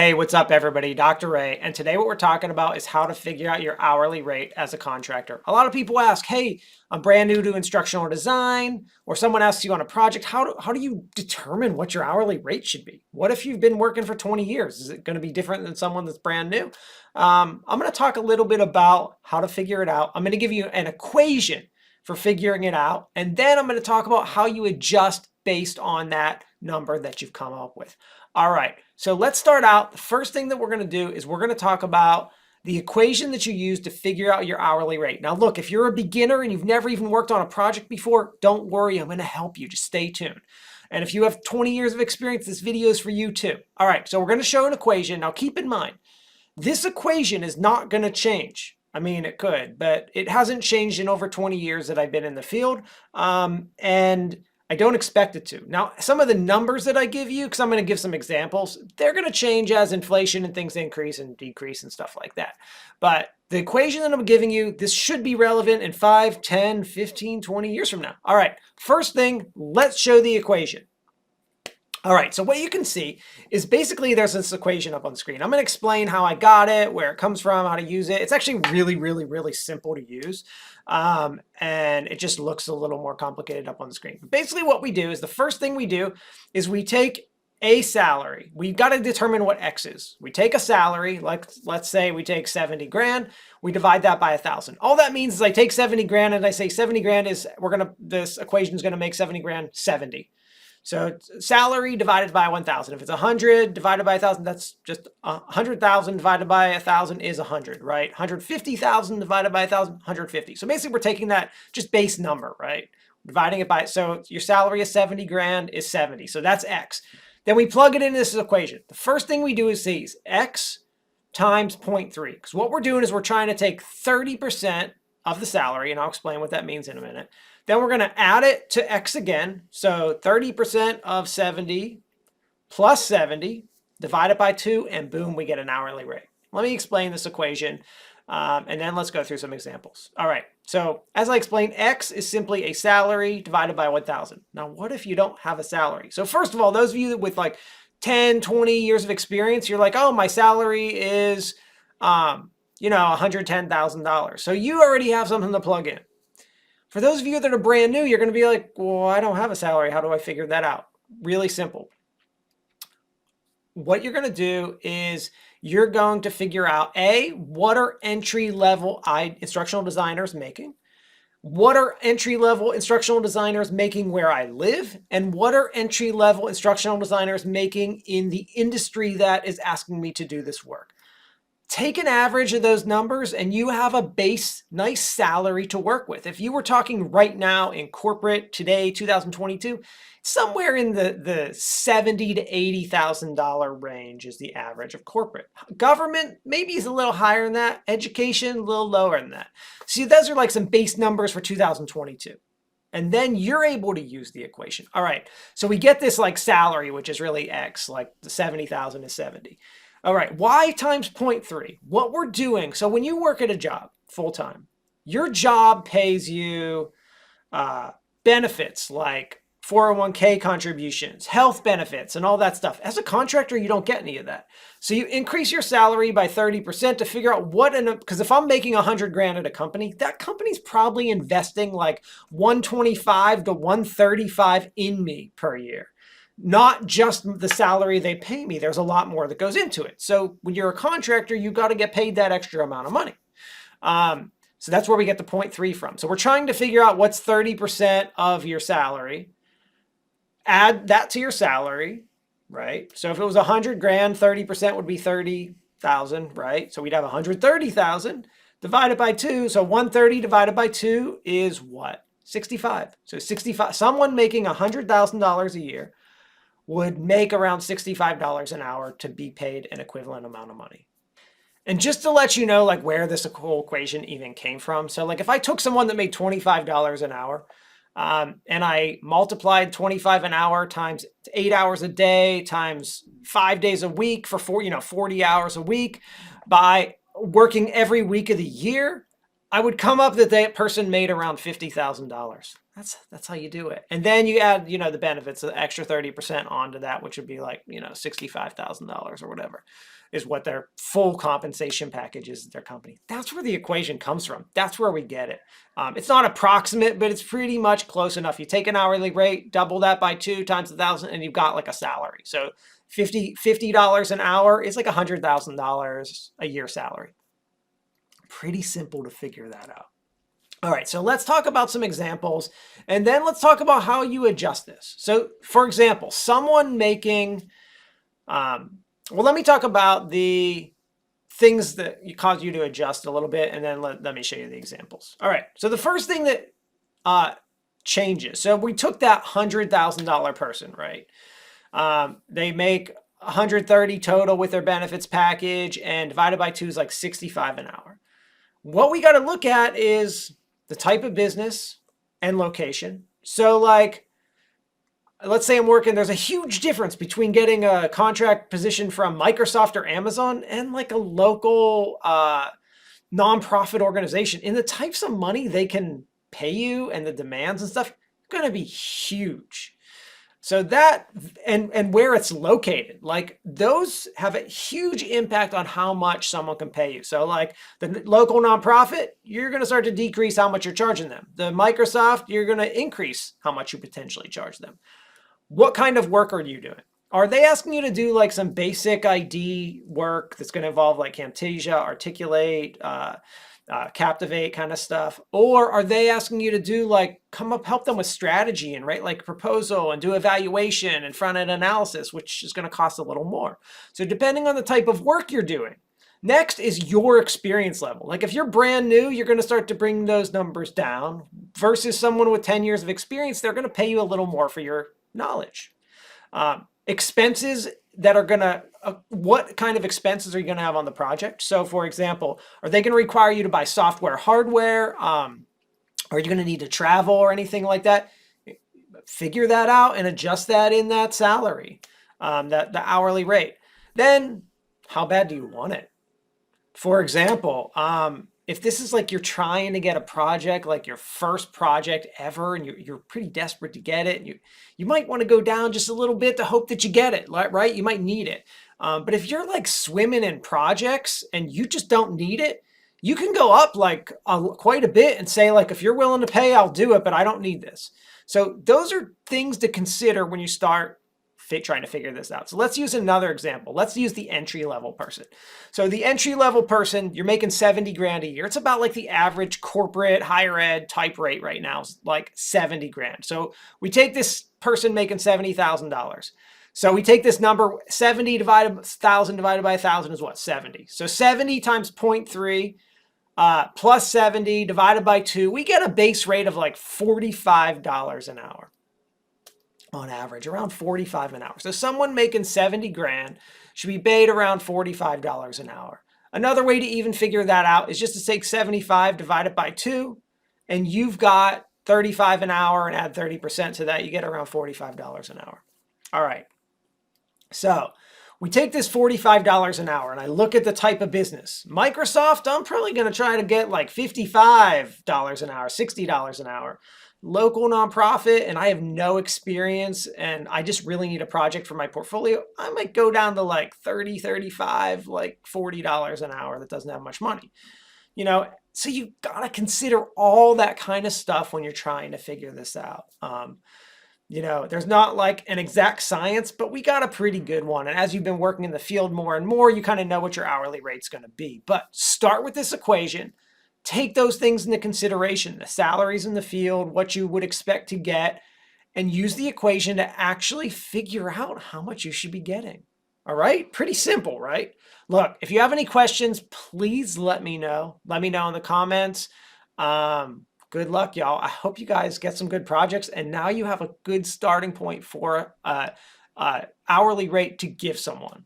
Hey, what's up everybody? Dr. Ray, and today what we're talking about is how to figure out your hourly rate as a contractor. A lot of people ask, hey, I'm brand new to instructional design, or someone asks you on a project, how do you determine what your hourly rate should be? What if you've been working for 20 years? Is it going to be different than someone that's brand new? I'm going to talk a little bit about how to figure it out. I'm going to give you an equation for figuring it out, and then I'm going to talk about how you adjust based on that number that you've come up with. All right, so let's start out. The first thing that we're going to do is we're going to talk about the equation that you use to figure out your hourly rate. Now look, if you're a beginner and you've never even worked on a project before, don't worry, I'm going to help you. Just stay tuned. And if you have 20 years of experience, this video is for you too. All right, so we're going to show an equation. Now keep in mind, this equation is not going to change. I mean, it could, but it hasn't changed in over 20 years that I've been in the field. And I don't expect it to. Now, some of the numbers that I give you, because I'm going to give some examples, they're going to change as inflation and things increase and decrease and stuff like that. But the equation that I'm giving you, this should be relevant in 5, 10, 15, 20 years from now. All right, first thing, let's show the equation. All right, so what you can see is basically there's this equation up on the screen. I'm going to explain how I got it, where it comes from, how to use it. It's actually really simple to use. And it just looks a little more complicated up on the screen. But basically what we do is the first thing we do is we take a salary. We've got to determine what X is. We take a salary, like let's say we take 70 grand, we divide that by 1,000. All that means is I take 70 grand and I say 70 grand is, this equation is going to make 70 grand 70. So salary divided by 1,000. If it's 100 divided by 1,000, that's just 100,000 divided by 1,000 is 100, right? 150,000 divided by 1,000, 150. So basically we're taking that just base number, right? Dividing it by, so your salary is 70 grand is 70. So that's X. Then we plug it into this equation. The first thing we do is see X times 0.3. Because what we're doing is we're trying to take 30% of the salary, and I'll explain what that means in a minute. Then we're going to add it to X again. So 30% of 70 plus 70 divided by 2, and boom, we get an hourly rate. Let me explain this equation, and then let's go through some examples. All right, so as I explained, X is simply a salary divided by 1,000. Now, what if you don't have a salary? So first of all, those of you with like 10, 20 years of experience, you're like, oh, my salary is, $110,000. So you already have something to plug in. For those of you that are brand new, you're going to be like, well, I don't have a salary. How do I figure that out? Really simple. What you're going to do is you're going to figure out, A, what are entry-level instructional designers making? What are entry-level instructional designers making where I live? And what are entry-level instructional designers making in the industry that is asking me to do this work? Take an average of those numbers and you have a base, nice salary to work with. If you were talking right now in corporate today, 2022, somewhere in the $70,000 to $80,000 range is the average of corporate. Government maybe is a little higher than that. Education, a little lower than that. See, those are like some base numbers for 2022. And then you're able to use the equation. All right, so we get this like salary, which is really X, like the 70,000 is 70. All right, Y times 0.3. What we're doing, so when you work at a job full-time, your job pays you benefits like 401k contributions, health benefits, and all that stuff. As a contractor, you don't get any of that. So you increase your salary by 30% to figure out because if I'm making 100 grand at a company, that company's probably investing like 125 to 135 in me per year. Not just the salary they pay me. There's a lot more that goes into it. So when you're a contractor, you've got to get paid that extra amount of money. So that's where we get the 0.3 from. So we're trying to figure out what's 30% of your salary. Add that to your salary, right? So if it was 100 grand, 30% would be 30,000, right? So we'd have 130,000 divided by 2. So 130 divided by 2 is what? 65. So 65. Someone making $100,000 a year would make around $65 an hour to be paid an equivalent amount of money. And just to let you know, like where this whole equation even came from. So like if I took someone that made $25 an hour and I multiplied 25 an hour times 8 hours a day times 5 days a week for 40 hours a week by working every week of the year, I would come up that person made around $50,000. That's how you do it. And then you add, the benefits, the extra 30% onto that, which would be like, $65,000 or whatever is what their full compensation package is at their company. That's where the equation comes from. That's where we get it. It's not approximate, but it's pretty much close enough. You take an hourly rate, double that by 2 times 1,000, and you've got like a salary. So $50 an hour is like $100,000 a year salary. Pretty simple to figure that out. All right, so let's talk about some examples, and then let's talk about how you adjust this. So, for example, someone making, let me talk about the things that cause you to adjust a little bit, and then let me show you the examples. All right, so the first thing that changes, so we took that $100,000 person, right? They make 130 total with their benefits package, and divided by 2 is like 65 an hour. What we got to look at is the type of business and location. So like, let's say I'm working, there's a huge difference between getting a contract position from Microsoft or Amazon and like a local nonprofit organization. In the types of money they can pay you and the demands and stuff, going to be huge. So that, and where it's located, like those have a huge impact on how much someone can pay you. So like the local nonprofit, you're going to start to decrease how much you're charging them. The Microsoft, you're going to increase how much you potentially charge them. What kind of work are you doing? Are they asking you to do like some basic ID work that's going to involve like Camtasia, Articulate, Captivate kind of stuff? Or are they asking you to do like help them with strategy and write like proposal and do evaluation and front end analysis, which is going to cost a little more? So depending on the type of work you're doing. Next is your experience level. Like if you're brand new, you're going to start to bring those numbers down versus someone with 10 years of experience. They're going to pay you a little more for your knowledge. Expenses that are going to, what kind of expenses are you going to have on the project? So for example, are they going to require you to buy software, hardware? Are you going to need to travel or anything like that? Figure that out and adjust that in that salary, the hourly rate. Then how bad do you want it? For example, if this is like you're trying to get a project, like your first project ever, and you're pretty desperate to get it, and you might want to go down just a little bit to hope that you get it, right? You might need it. But if you're like swimming in projects and you just don't need it, you can go up like quite a bit and say like, if you're willing to pay, I'll do it, but I don't need this. So those are things to consider when you start trying to figure this out. So let's use another example. Let's use the entry-level person. So the entry-level person, you're making 70 grand a year. It's about like the average corporate higher ed type rate right now is like 70 grand. So we take this person making $70,000. So we take this number, 70 divided 1,000 divided by 1,000 is what? 70. So 70 times 0.3 plus 70 divided by 2, we get a base rate of like $45 an hour. On average, around $45 an hour. So someone making 70 grand should be paid around $45 an hour. Another way to even figure that out is just to take 75 divided by 2, and you've got 35 an hour and add 30% to that, you get around $45 an hour. All right. So we take this $45 an hour and I look at the type of business. Microsoft, I'm probably going to try to get like $55 an hour, $60 an hour. Local nonprofit, and I have no experience and I just really need a project for my portfolio, I might go down to like 30, 35, like $40 an hour that doesn't have much money. So you got to consider all that kind of stuff when you're trying to figure this out. There's not like an exact science, but we got a pretty good one. And as you've been working in the field more and more, you kind of know what your hourly rate's going to be. But start with this equation. Take those things into consideration, the salaries in the field, what you would expect to get, and use the equation to actually figure out how much you should be getting. All right? Pretty simple, right? Look, if you have any questions, please let me know. Let me know in the comments. Good luck, y'all. I hope you guys get some good projects, and now you have a good starting point for hourly rate to give someone.